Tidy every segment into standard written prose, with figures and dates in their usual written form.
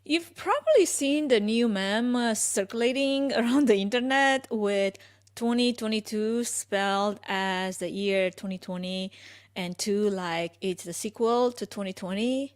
You've probably seen the new meme circulating around the internet with 2022 spelled as the year 2020 and 2 like it's the sequel to 2020.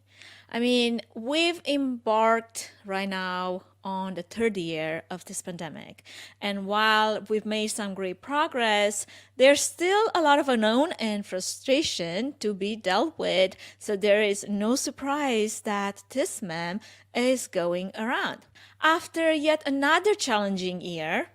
I mean, we've embarked right now on the third year of this pandemic. And while we've made some great progress, there's still a lot of unknown and frustration to be dealt with. So there is no surprise that this meme is going around. After yet another challenging year,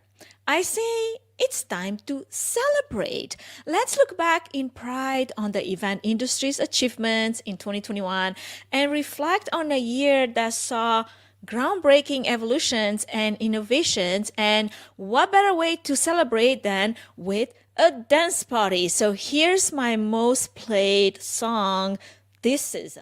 I say it's time to celebrate. Let's look back in pride on the event industry's achievements in 2021 and reflect on a year that saw groundbreaking evolutions and innovations. And what better way to celebrate than with a dance party? So here's my most played song this season.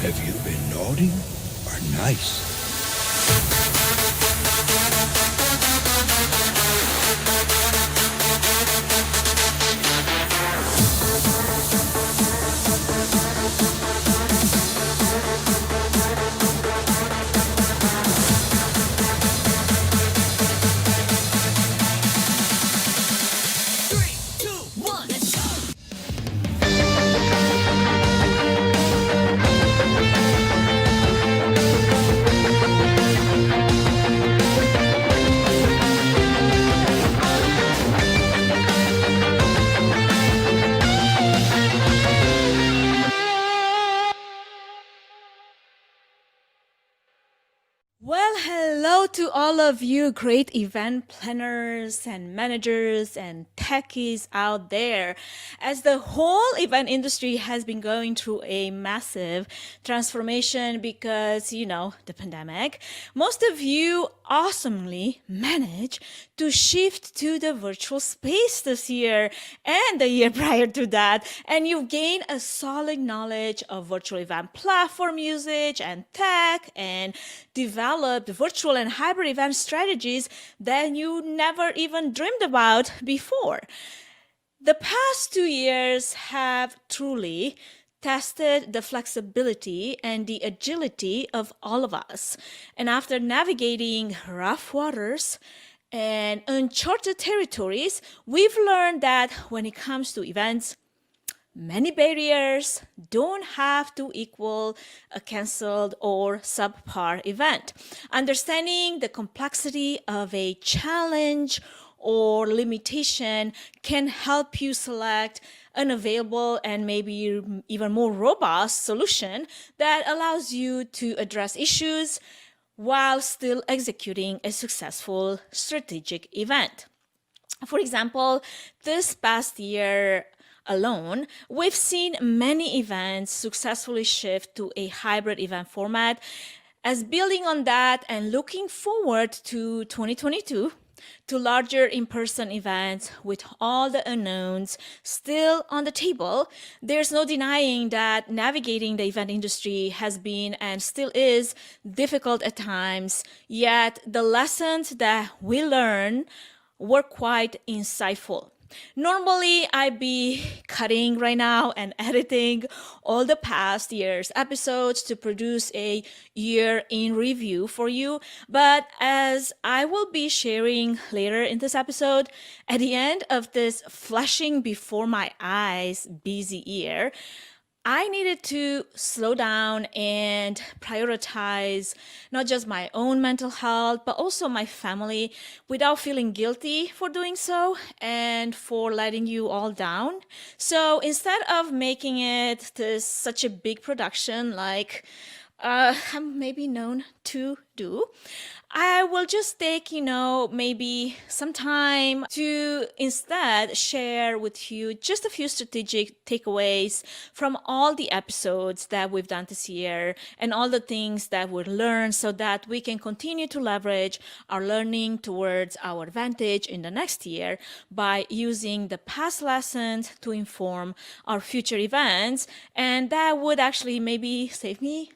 Have you been naughty or nice? Well, hello to all of you great event planners and managers and techies out there. As the whole event industry has been going through a massive transformation because, the pandemic, most of you awesomely managed to shift to the virtual space this year and the year prior to that. And you've gained a solid knowledge of virtual event platform usage and tech and developed virtual and hybrid event strategies that you never even dreamed about before. The past 2 years have truly tested the flexibility and the agility of all of us. And after navigating rough waters and uncharted territories, we've learned that when it comes to events, many barriers don't have to equal a canceled or subpar event. Understanding the complexity of a challenge or limitation can help you select an available and maybe even more robust solution that allows you to address issues while still executing a successful strategic event. For example, this past year alone, we've seen many events successfully shift to a hybrid event format. As building on that and looking forward to 2022, to larger in-person events with all the unknowns still on the table, there's no denying that navigating the event industry has been and still is difficult at times, yet the lessons that we learn were quite insightful. Normally, I'd be cutting right now and editing all the past year's episodes to produce a year in review for you. But as I will be sharing later in this episode, at the end of this flashing before my eyes busy year, I needed to slow down and prioritize not just my own mental health, but also my family without feeling guilty for doing so and for letting you all down. So instead of making it this such a big production like I'm maybe known to do. I will just take, maybe some time to instead share with you just a few strategic takeaways from all the episodes that we've done this year and all the things that we learned so that we can continue to leverage our learning towards our advantage in the next year by using the past lessons to inform our future events. And that would actually maybe save me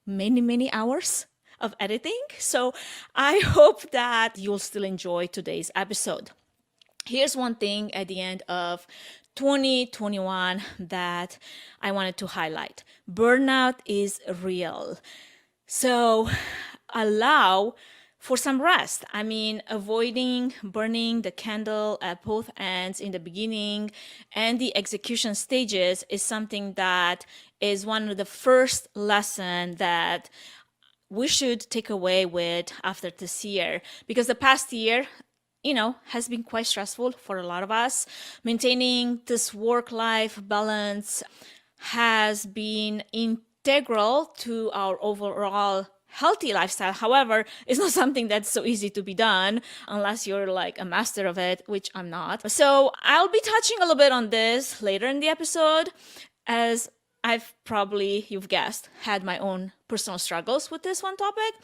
many hours of editing. So I hope that you'll still enjoy today's episode. Here's one thing at the end of 2021 that I wanted to highlight. Burnout is real. So allow for some rest. I mean, avoiding burning the candle at both ends in the beginning and the execution stages is something that is one of the first lessons that we should take away with after this year, because the past year has been quite stressful for a lot of us. Maintaining this work-life balance has been integral to our overall healthy lifestyle. However, it's not something that's so easy to be done unless you're like a master of it, which I'm not. So I'll be touching a little bit on this later in the episode, as you've guessed, had my own personal struggles with this one topic.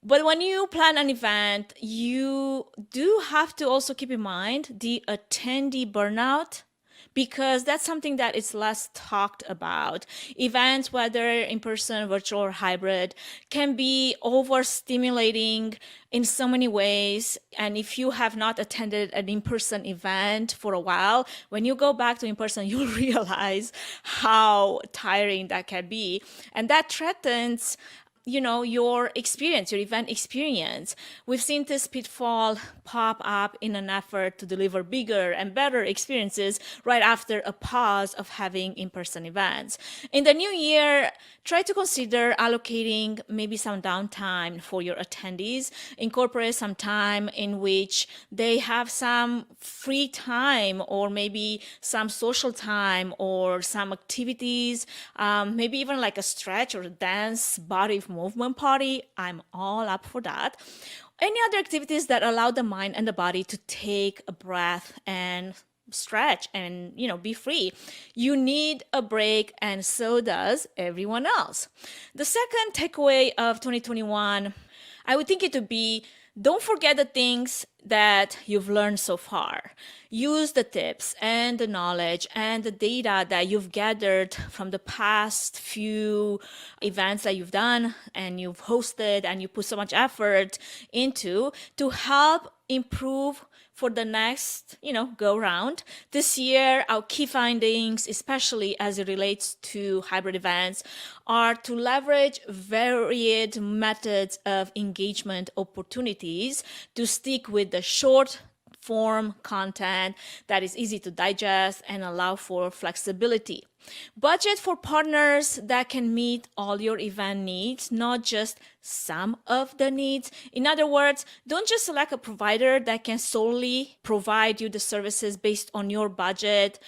But when you plan an event, you do have to also keep in mind the attendee burnout, because that's something that is less talked about. Events, whether in person, virtual, or hybrid, can be overstimulating in so many ways. And if you have not attended an in-person event for a while, when you go back to in-person, you'll realize how tiring that can be. And that threatens your experience, your event experience. We've seen this pitfall pop up in an effort to deliver bigger and better experiences right after a pause of having in-person events. In the new year, try to consider allocating maybe some downtime for your attendees. Incorporate some time in which they have some free time, or maybe some social time, or some activities, maybe even like a stretch or a dance, body movement party. I'm all up for that. Any other activities that allow the mind and the body to take a breath and stretch and be free. You need a break, and so does everyone else. The second takeaway of 2021, I would think it to be, don't forget the things that you've learned so far. Use the tips and the knowledge and the data that you've gathered from the past few events that you've done and you've hosted and you put so much effort into to help improve for the next, go round. This year, our key findings, especially as it relates to hybrid events, are to leverage varied methods of engagement opportunities to stick with the short form content that is easy to digest and allow for flexibility. Budget for partners that can meet all your event needs, not just some of the needs. In other words, don't just select a provider that can solely provide you the services based on your budget.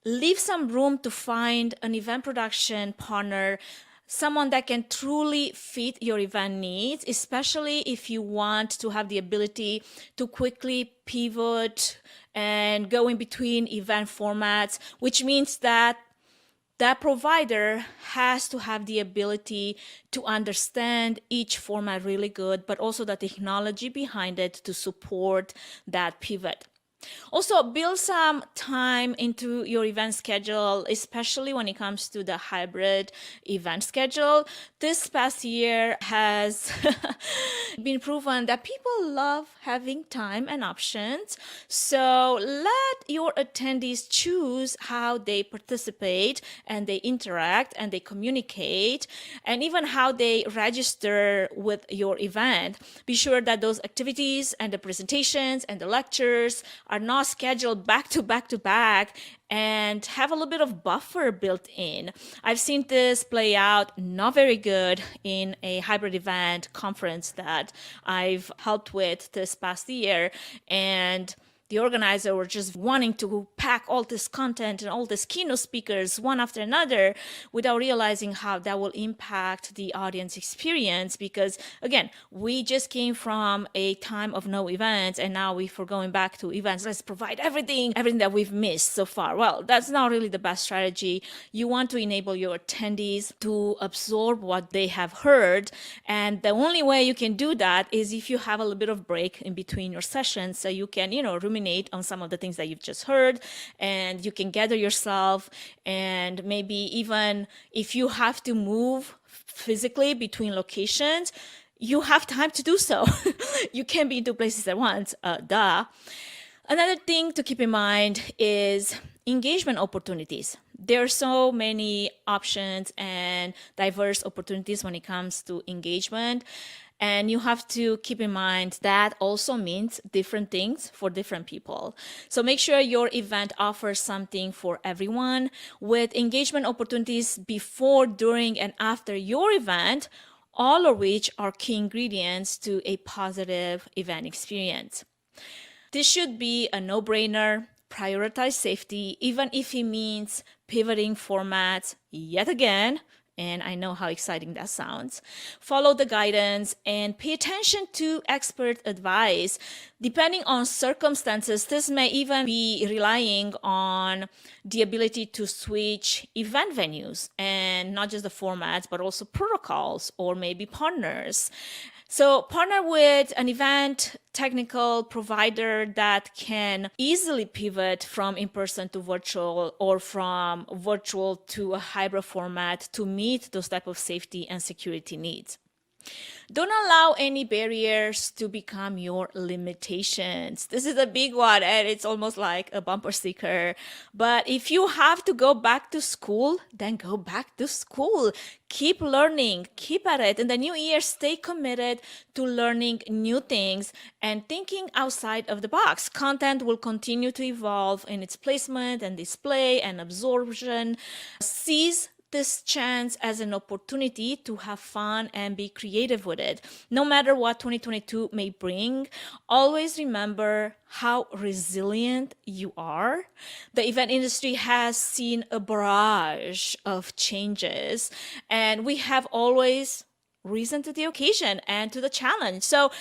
Leave some room to find an event production partner, someone that can truly fit your event needs, especially if you want to have the ability to quickly pivot and go in between event formats, which means that provider has to have the ability to understand each format really good, but also the technology behind it to support that pivot. Also, build some time into your event schedule, especially when it comes to the hybrid event schedule. This past year has been proven that people love having time and options. So let your attendees choose how they participate and they interact and they communicate, and even how they register with your event. Be sure that those activities and the presentations and the lectures are not scheduled back to back to back, and have a little bit of buffer built in. I've seen this play out not very good in a hybrid event conference that I've helped with this past year, and the organizer were just wanting to pack all this content and all these keynote speakers one after another without realizing how that will impact the audience experience. Because again, we just came from a time of no events, and now we're going back to events. Let's provide everything that we've missed so far. Well, that's not really the best strategy. You want to enable your attendees to absorb what they have heard. And the only way you can do that is if you have a little bit of break in between your sessions, so you can, ruminate on some of the things that you've just heard, and you can gather yourself. And maybe even if you have to move physically between locations, you have time to do so. You can't be in two places at once. Duh. Another thing to keep in mind is engagement opportunities. There are so many options and diverse opportunities when it comes to engagement. And you have to keep in mind that also means different things for different people. So make sure your event offers something for everyone, with engagement opportunities before, during, and after your event, all of which are key ingredients to a positive event experience. This should be a no-brainer. Prioritize safety, even if it means pivoting formats yet again. And I know how exciting that sounds. Follow the guidance and pay attention to expert advice. Depending on circumstances, this may even be relying on the ability to switch event venues, and not just the formats, but also protocols or maybe partners. So partner with an event technical provider that can easily pivot from in-person to virtual, or from virtual to a hybrid format to meet those type of safety and security needs. Don't allow any barriers to become your limitations. This is a big one, and it's almost like a bumper sticker. But if you have to go back to school, then go back to school. Keep learning, keep at it. In the new year, stay committed to learning new things and thinking outside of the box. Content will continue to evolve in its placement and display and absorption. Seize this chance as an opportunity to have fun and be creative with it. No matter what 2022 may bring, always remember how resilient you are. The event industry has seen a barrage of changes, and we have always risen to the occasion and to the challenge. So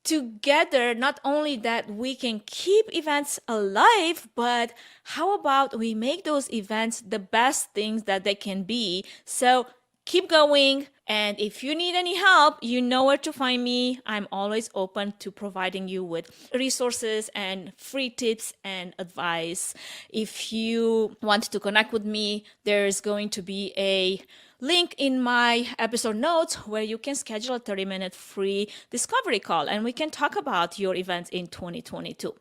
together, not only that we can keep events alive, but how about we make those events the best things that they can be? So keep going. And if you need any help, you know where to find me. I'm always open to providing you with resources and free tips and advice. If you want to connect with me, there's going to be a link in my episode notes where you can schedule a 30-minute free discovery call, and we can talk about your events in 2022.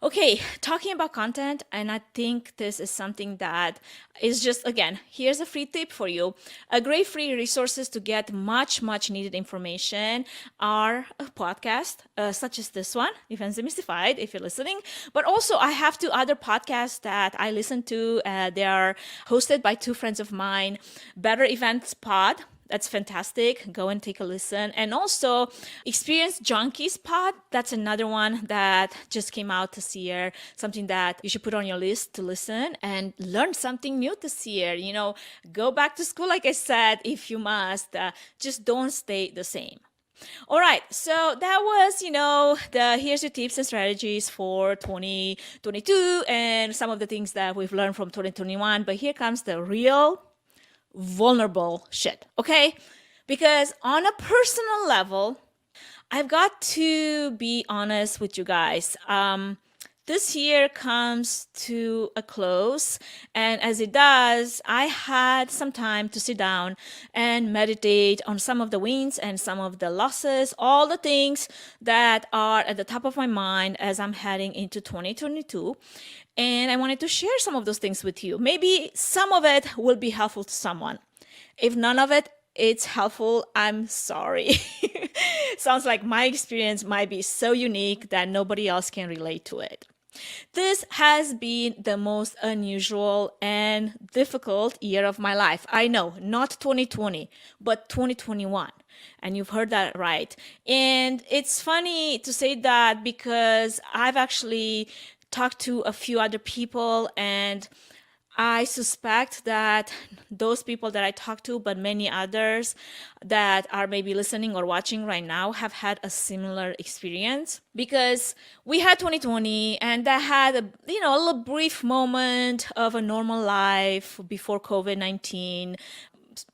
Okay, talking about content, and I think this is something that is just, again, here's a free tip for you. A great free resources to get much needed information are a podcast, such as this one, Events Demystified, if you're listening. But also, I have two other podcasts that I listen to. They are hosted by two friends of mine, Better Events Pod. That's fantastic. Go and take a listen. And also Experience Junkies Pod. That's another one that just came out this year. Something that you should put on your list to listen and learn something new this year. Go back to school, like I said, if you must. Just don't stay the same. All right, so that was, here's your tips and strategies for 2022 and some of the things that we've learned from 2021. But here comes the real vulnerable shit, okay? Because on a personal level, I've got to be honest with you guys. This year comes to a close, and as it does, I had some time to sit down and meditate on some of the wins and some of the losses, all the things that are at the top of my mind as I'm heading into 2022. And I wanted to share some of those things with you. Maybe some of it will be helpful to someone. If none of it's helpful, I'm sorry. Sounds like my experience might be so unique that nobody else can relate to it. This has been the most unusual and difficult year of my life. I know, not 2020, but 2021. And you've heard that right. And it's funny to say that because I've actually talked to a few other people, and I suspect that those people that I talk to, but many others that are maybe listening or watching right now, have had a similar experience, because we had 2020 and that had a little brief moment of a normal life before COVID-19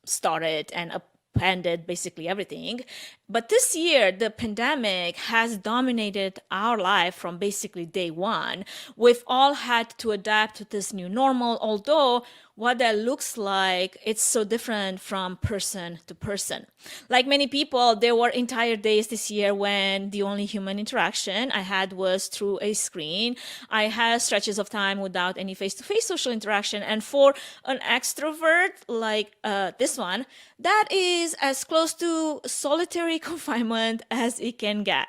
started and upended basically everything. But this year, the pandemic has dominated our life from basically day one. We've all had to adapt to this new normal, although what that looks like, it's so different from person to person. Like many people, there were entire days this year when the only human interaction I had was through a screen. I had stretches of time without any face-to-face social interaction. And for an extrovert like this one, that is as close to solitary confinement as it can get.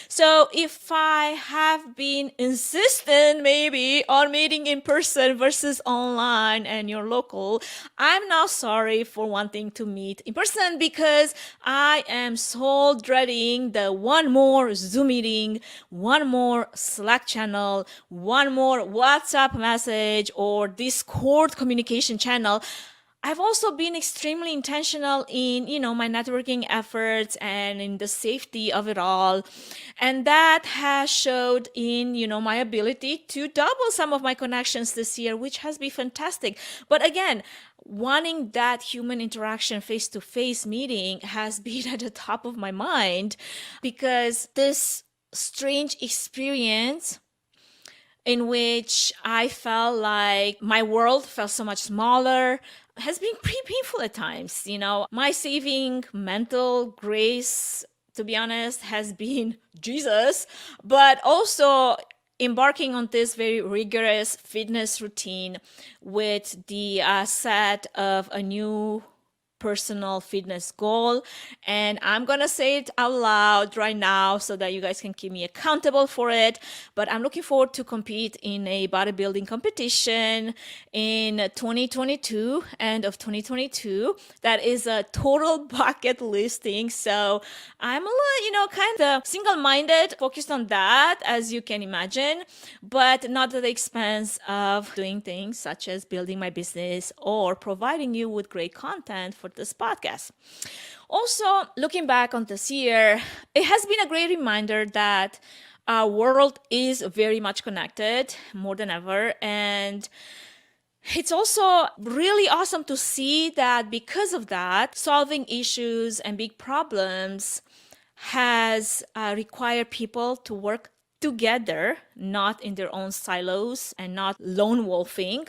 So if I have been insistent maybe on meeting in person versus online and you're local, I'm now sorry for wanting to meet in person, because I am so dreading the one more Zoom meeting, one more Slack channel, one more WhatsApp message or Discord communication channel. I've also been extremely intentional in, my networking efforts and in the safety of it all. And that has showed in, my ability to double some of my connections this year, which has been fantastic. But again, wanting that human interaction face-to-face meeting has been at the top of my mind, because this strange experience in which I felt like my world felt so much smaller has been pretty painful at times. My saving mental grace, to be honest, has been Jesus, but also embarking on this very rigorous fitness routine with the set of a new personal fitness goal. And I'm gonna say it out loud right now so that you guys can keep me accountable for it. But I'm looking forward to compete in a bodybuilding competition in 2022, end of 2022. That is a total bucket listing. So I'm a little, kind of single-minded, focused on that, as you can imagine, but not at the expense of doing things such as building my business or providing you with great content for this podcast. Also, looking back on this year, it has been a great reminder that our world is very much connected, more than ever. And it's also really awesome to see that because of that, solving issues and big problems has required people to work together, not in their own silos and not lone wolfing.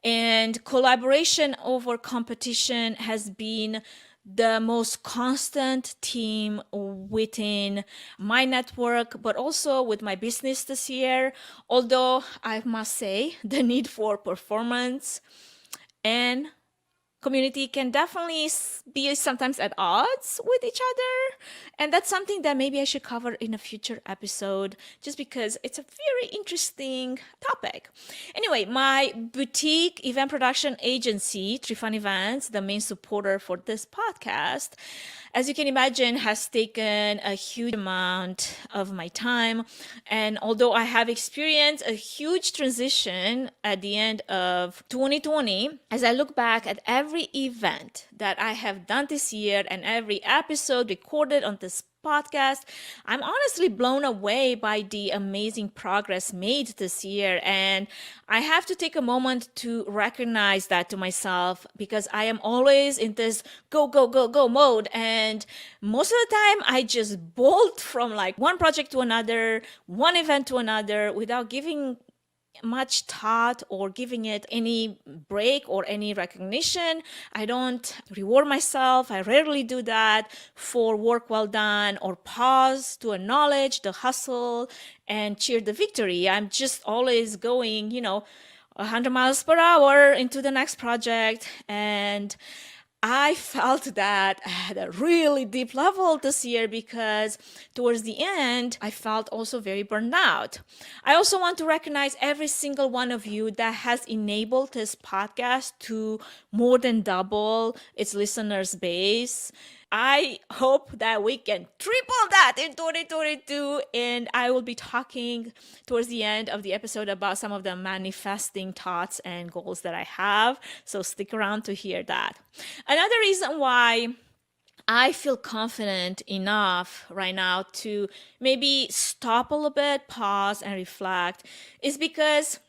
And collaboration over competition has been the most constant theme within my network, but also with my business this year. Although I must say the need for performance and community can definitely be sometimes at odds with each other. And that's something that maybe I should cover in a future episode, just because it's a very interesting topic. Anyway, my boutique event production agency, Trifan Events, the main supporter for this podcast, as you can imagine, has taken a huge amount of my time. And although I have experienced a huge transition at the end of 2020, as I look back at every event that I have done this year and every episode recorded on this podcast, I'm honestly blown away by the amazing progress made this year. And I have to take a moment to recognize that to myself, because I am always in this go, go, go, go mode. And most of the time I just bolt from like one project to another, one event to another, without giving much thought or giving it any break or any recognition. I don't reward myself. I rarely do that for work well done or pause to acknowledge the hustle and cheer the victory. I'm just always going, 100 miles per hour into the next project. And I felt that at a really deep level this year because towards the end, I felt also very burned out. I also want to recognize every single one of you that has enabled this podcast to more than double its listeners base. I hope that we can triple that in 2022. And I will be talking towards the end of the episode about some of the manifesting thoughts and goals that I have. So stick around to hear that. Another reason why I feel confident enough right now to maybe stop a little bit, pause, and reflect is because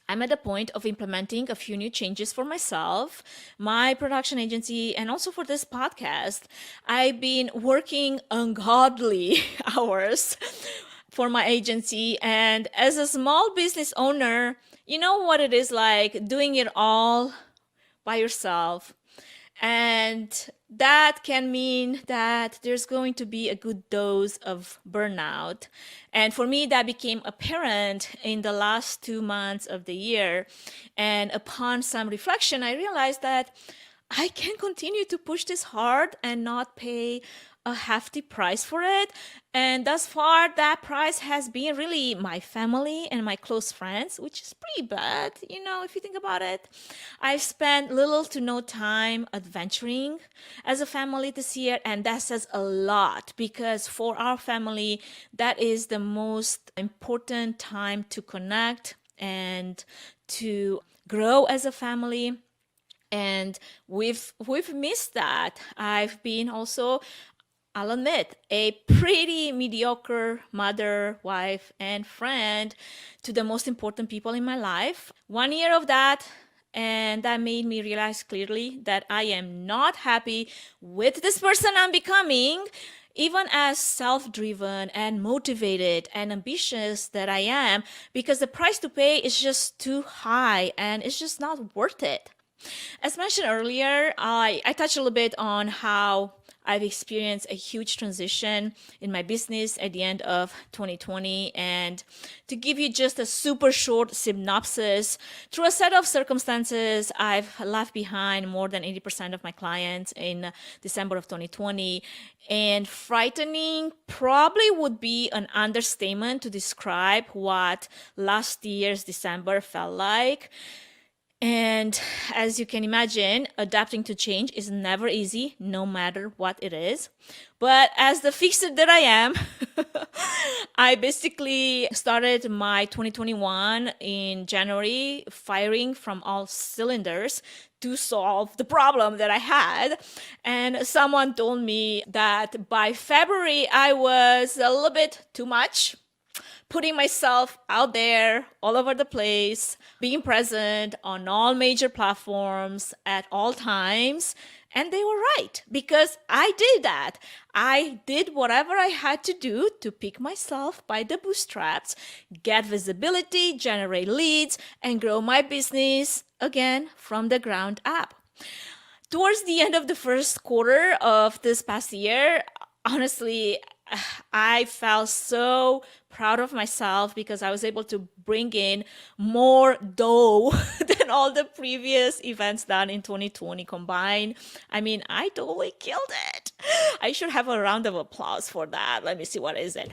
I'm at the point of implementing a few new changes for myself, my production agency, and also for this podcast. I've been working ungodly hours for my agency. And as a small business owner, you know what it is like doing it all by yourself. And that can mean that there's going to be a good dose of burnout. And for me, that became apparent in the last 2 months of the year. And upon some reflection, I realized that I can continue to push this hard and not pay a hefty price for it. And thus far, that price has been really my family and my close friends, which is pretty bad, if you think about it. I've spent little to no time adventuring as a family this year, and that says a lot because for our family, that is the most important time to connect and to grow as a family. And we've missed that. I've been also, I'll admit, a pretty mediocre mother, wife, and friend to the most important people in my life. 1 year of that, and that made me realize clearly that I am not happy with this person I'm becoming. Even as self-driven and motivated and ambitious that I am, because the price to pay is just too high and it's just not worth it. As mentioned earlier, I touched a little bit on how I've experienced a huge transition in my business at the end of 2020. And to give you just a super short synopsis, through a set of circumstances, I've left behind more than 80% of my clients in December of 2020. And frightening probably would be an understatement to describe what last year's December felt like. And as you can imagine, adapting to change is never easy, no matter what it is. But as the fixer that I am, I basically started my 2021 in January, firing from all cylinders to solve the problem that I had. And someone told me that by February, I was a little bit too much, putting myself out there all over the place, being present on all major platforms at all times. And they were right because I did that. I did whatever I had to do to pick myself by the bootstraps, get visibility, generate leads, and grow my business again from the ground up. Towards the end of the first quarter of this past year, honestly, I felt so proud of myself because I was able to bring in more dough than all the previous events done in 2020 combined. I mean, I totally killed it. I should have a round of applause for that. Let me see, what is it?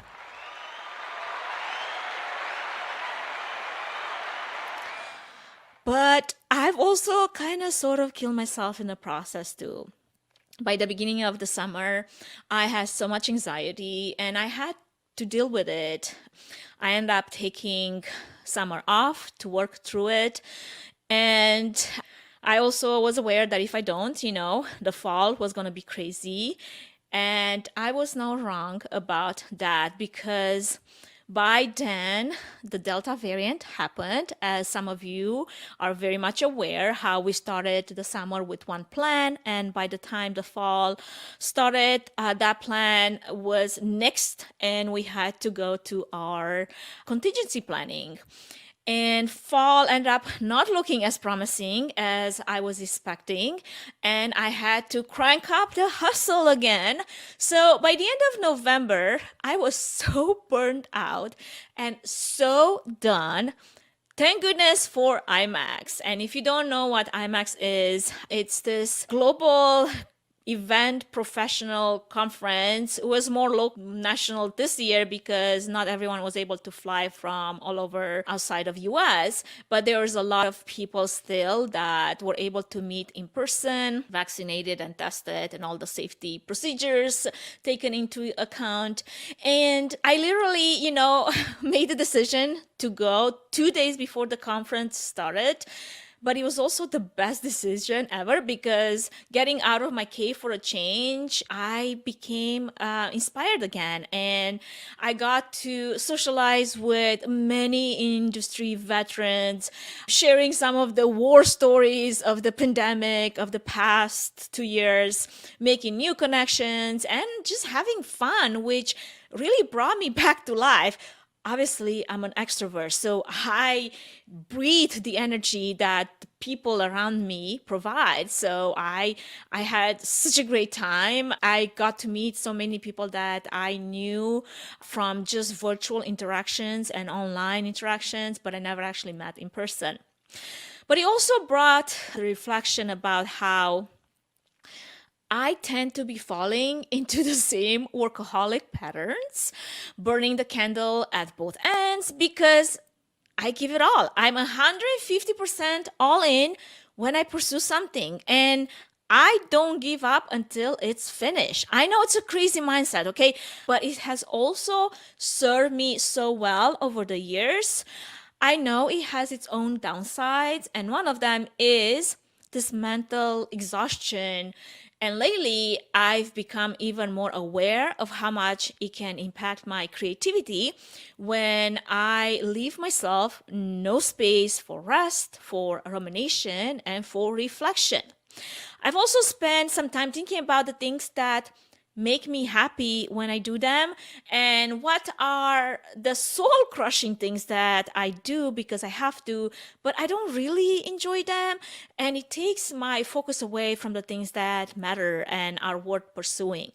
But I've also kind of sort of killed myself in the process too. By the beginning of the summer, I had so much anxiety and I had to deal with it. I ended up taking summer off to work through it. And I also was aware that if I don't, the fall was going to be crazy. And I was not wrong about that because by then, the Delta variant happened. As some of you are very much aware, how we started the summer with one plan, and by the time the fall started, that plan was next, and we had to go to our contingency planning. And fall ended up not looking as promising as I was expecting. And I had to crank up the hustle again. So by the end of November, I was so burned out and so done Thank goodness for IMAX. And if you don't know what IMAX is, it's this global event professional conference. It was more local national this year because not everyone was able to fly from all over outside of US, but there was a lot of people still that were able to meet in person, vaccinated and tested, and all the safety procedures taken into account. And I literally, made the decision to go 2 days before the conference started. But it was also the best decision ever because getting out of my cave for a change, I became inspired again. And I got to socialize with many industry veterans, sharing some of the war stories of the pandemic of the past 2 years, making new connections, and just having fun, which really brought me back to life. Obviously I'm an extrovert, so I breathe the energy that the people around me provide. So I had such a great time. I got to meet so many people that I knew from just virtual interactions and online interactions, but I never actually met in person. But it also brought the reflection about how I tend to be falling into the same workaholic patterns, burning the candle at both ends because I give it all. I'm 150% all in when I pursue something, and I don't give up until it's finished. I know it's a crazy mindset, okay? But it has also served me so well over the years. I know it has its own downsides, and one of them is this mental exhaustion. And lately, I've become even more aware of how much it can impact my creativity when I leave myself no space for rest, for rumination, and for reflection. I've also spent some time thinking about the things that make me happy when I do them, and what are the soul crushing things that I do because I have to, but I don't really enjoy them, and it takes my focus away from the things that matter and are worth pursuing.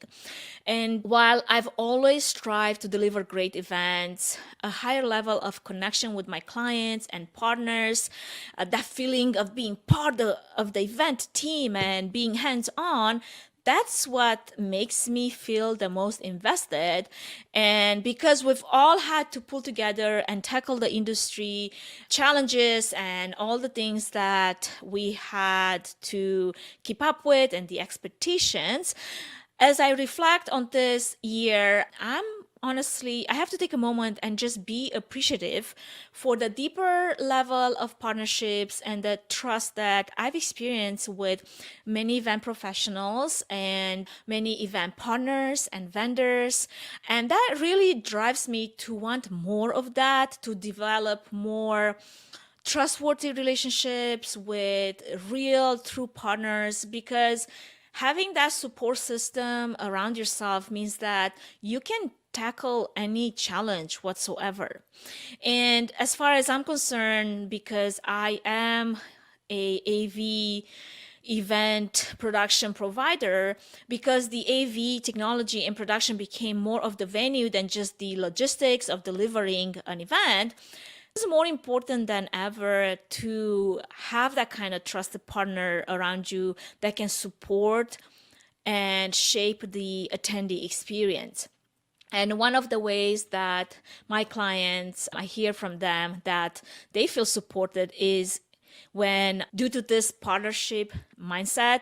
And while I've always strived to deliver great events, a higher level of connection with my clients and partners, that feeling of being part of the event team and being hands on, that's what makes me feel the most invested. And because we've all had to pull together and tackle the industry challenges and all the things that we had to keep up with and the expectations, as I reflect on this year, I have to take a moment and just be appreciative for the deeper level of partnerships and the trust that I've experienced with many event professionals and many event partners and vendors. And that really drives me to want more of that, to develop more trustworthy relationships with real, true partners, because having that support system around yourself means that you can tackle any challenge whatsoever. And as far as I'm concerned, because I am a AV event production provider, because the AV technology and production became more of the venue than just the logistics of delivering an event, it's more important than ever to have that kind of trusted partner around you that can support and shape the attendee experience. And one of the ways that my clients, I hear from them that they feel supported is when, due to this partnership mindset,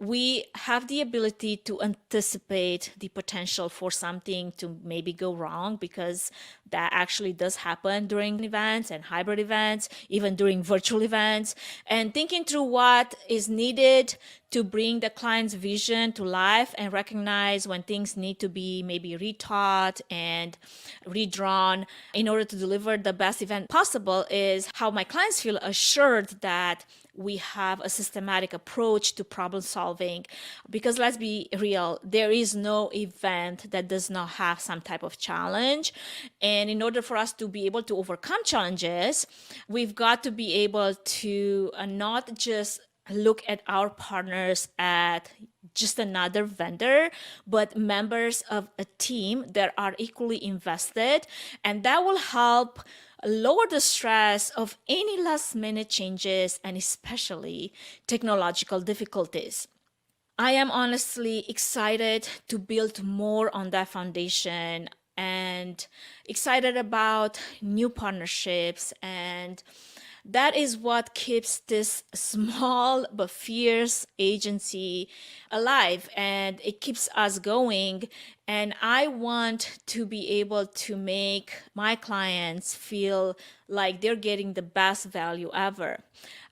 we have the ability to anticipate the potential for something to maybe go wrong, because that actually does happen during events and hybrid events, even during virtual events, and thinking through what is needed to bring the client's vision to life and recognize when things need to be maybe retaught and redrawn in order to deliver the best event possible is how my clients feel assured that we have a systematic approach to problem solving. Because let's be real, there is no event that does not have some type of challenge. And in order for us to be able to overcome challenges, we've got to be able to not just look at our partners at just another vendor, but members of a team that are equally invested. And that will help lower the stress of any last minute changes and especially technological difficulties. I am honestly excited to build more on that foundation and excited about new partnerships, and that is what keeps this small but fierce agency alive, and it keeps us going. And I want to be able to make my clients feel like they're getting the best value ever.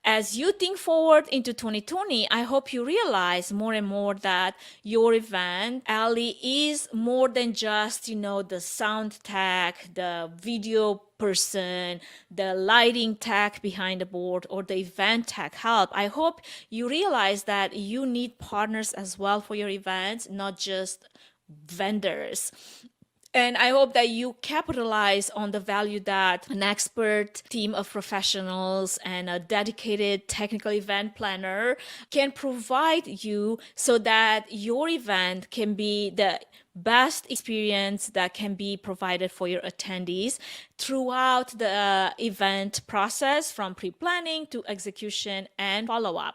As you think forward into 2020, I hope you realize more and more that your event, Ali, is more than just, the sound tech, the video person, the lighting tech behind the board, or the event tech help. I hope you realize that you need partners as well for your events, not just vendors. And I hope that you capitalize on the value that an expert team of professionals and a dedicated technical event planner can provide you so that your event can be the best experience that can be provided for your attendees throughout the event process, from pre-planning to execution and follow-up.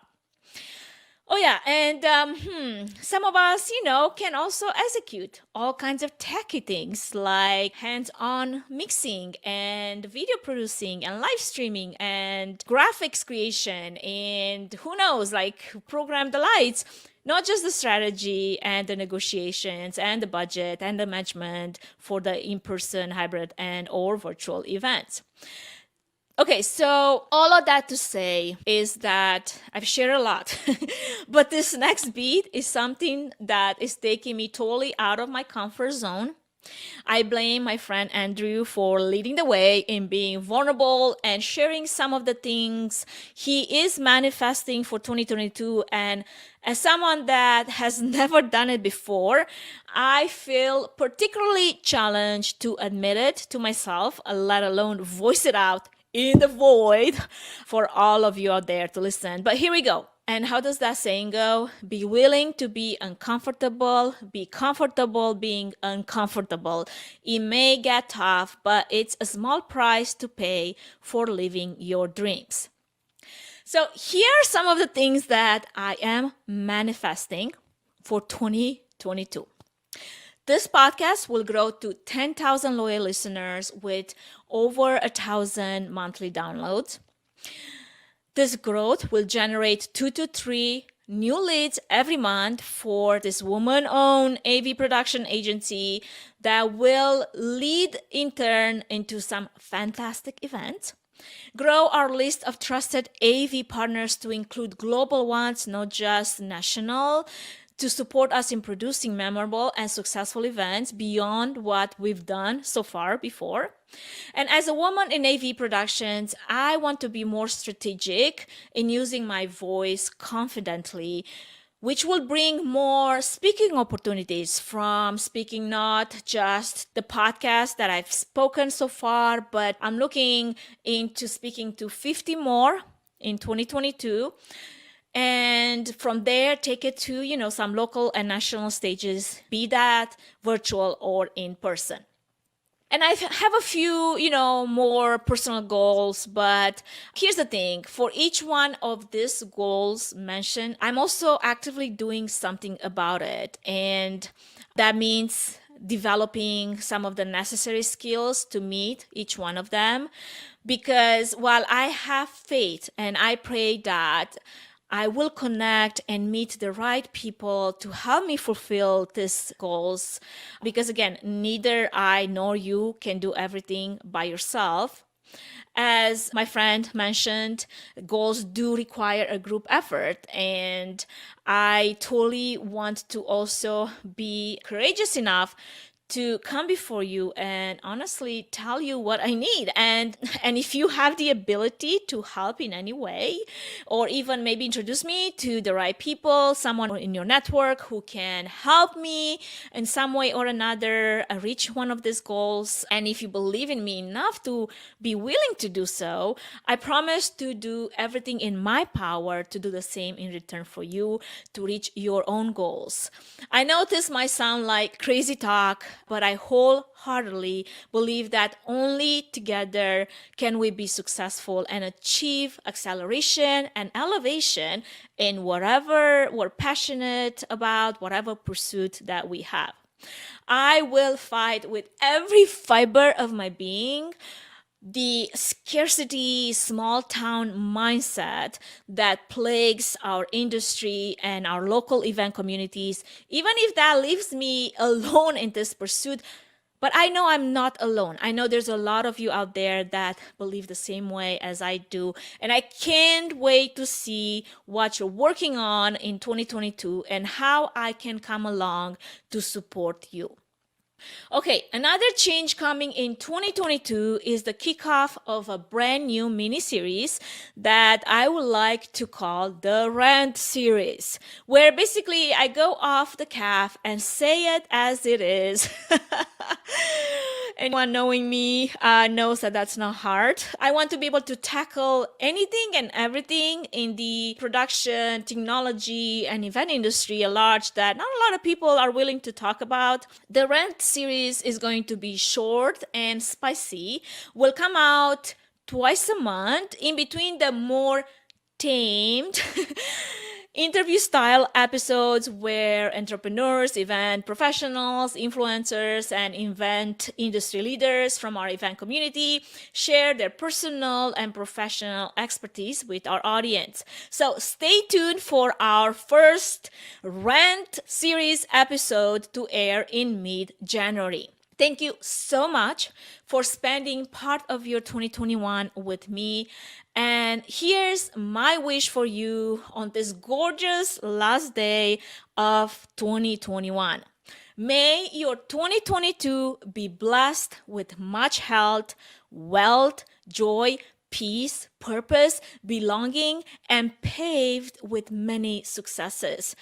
Oh yeah, and some of us, can also execute all kinds of techy things like hands-on mixing and video producing and live streaming and graphics creation and who knows, like program the lights. Not just the strategy and the negotiations and the budget and the management for the in-person, hybrid, and or virtual events. Okay, so all of that to say is that I've shared a lot, but this next beat is something that is taking me totally out of my comfort zone. I blame my friend Andrew for leading the way in being vulnerable and sharing some of the things he is manifesting for 2022. And as someone that has never done it before, I feel particularly challenged to admit it to myself, let alone voice it out in the void for all of you out there to listen. But here we go. And how does that saying go? Be willing to be uncomfortable, be comfortable being uncomfortable. It may get tough, but it's a small price to pay for living your dreams. So here are some of the things that I am manifesting for 2022. This podcast will grow to 10,000 loyal listeners with over 1,000 monthly downloads. This growth will generate 2 to 3 new leads every month for this woman-owned AV production agency that will lead in turn into some fantastic events. Grow our list of trusted AV partners to include global ones, not just national, to support us in producing memorable and successful events beyond what we've done so far before. And as a woman in AV productions, I want to be more strategic in using my voice confidently, which will bring more speaking opportunities from speaking not just the podcast that I've spoken so far, but I'm looking into speaking to 50 more in 2022. And from there, take it to, some local and national stages, be that virtual or in person. And I have a few, more personal goals, but here's the thing. For each one of these goals mentioned, I'm also actively doing something about it. And that means developing some of the necessary skills to meet each one of them. Because while I have faith and I pray that I will connect and meet the right people to help me fulfill these goals. Because again, neither I nor you can do everything by yourself. As my friend mentioned, goals do require a group effort. And I totally want to also be courageous enough to come before you and honestly tell you what I need. And if you have the ability to help in any way, or even maybe introduce me to the right people, someone in your network who can help me in some way or another reach one of these goals. And if you believe in me enough to be willing to do so, I promise to do everything in my power to do the same in return for you to reach your own goals. I know this might sound like crazy talk, But I wholeheartedly believe that only together can we be successful and achieve acceleration and elevation in whatever we're passionate about, whatever pursuit that we have. I will fight with every fiber of my being the scarcity, small town mindset that plagues our industry and our local event communities, even if that leaves me alone in this pursuit. But I know I'm not alone. I know there's a lot of you out there that believe the same way as I do. And I can't wait to see what you're working on in 2022 and how I can come along to support you. Okay, another change coming in 2022 is the kickoff of a brand new mini series that I would like to call the Rant series, where basically I go off the cuff and say it as it is. Anyone knowing me knows that that's not hard. I want to be able to tackle anything and everything in the production, technology, and event industry at large that not a lot of people are willing to talk about. The Rent series is going to be short and spicy. Will come out twice a month in between the more tamed interview style episodes where entrepreneurs, event professionals, influencers, and event industry leaders from our event community share their personal and professional expertise with our audience. So stay tuned for our first Rant series episode to air in mid-January. Thank you so much for spending part of your 2021 with me. And here's my wish for you on this gorgeous last day of 2021. May your 2022 be blessed with much health, wealth, joy, peace, purpose, belonging, and paved with many successes.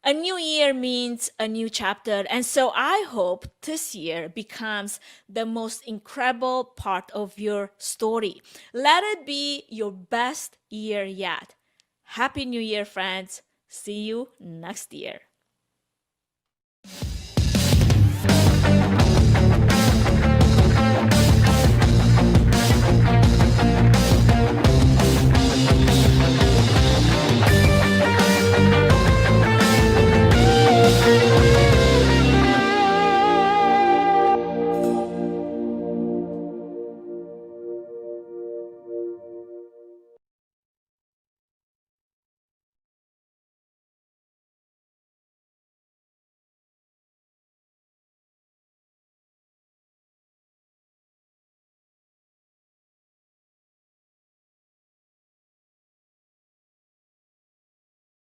A new year means a new chapter, and so I hope this year becomes the most incredible part of your story. Let it be your best year yet. Happy New Year, friends. See you next year.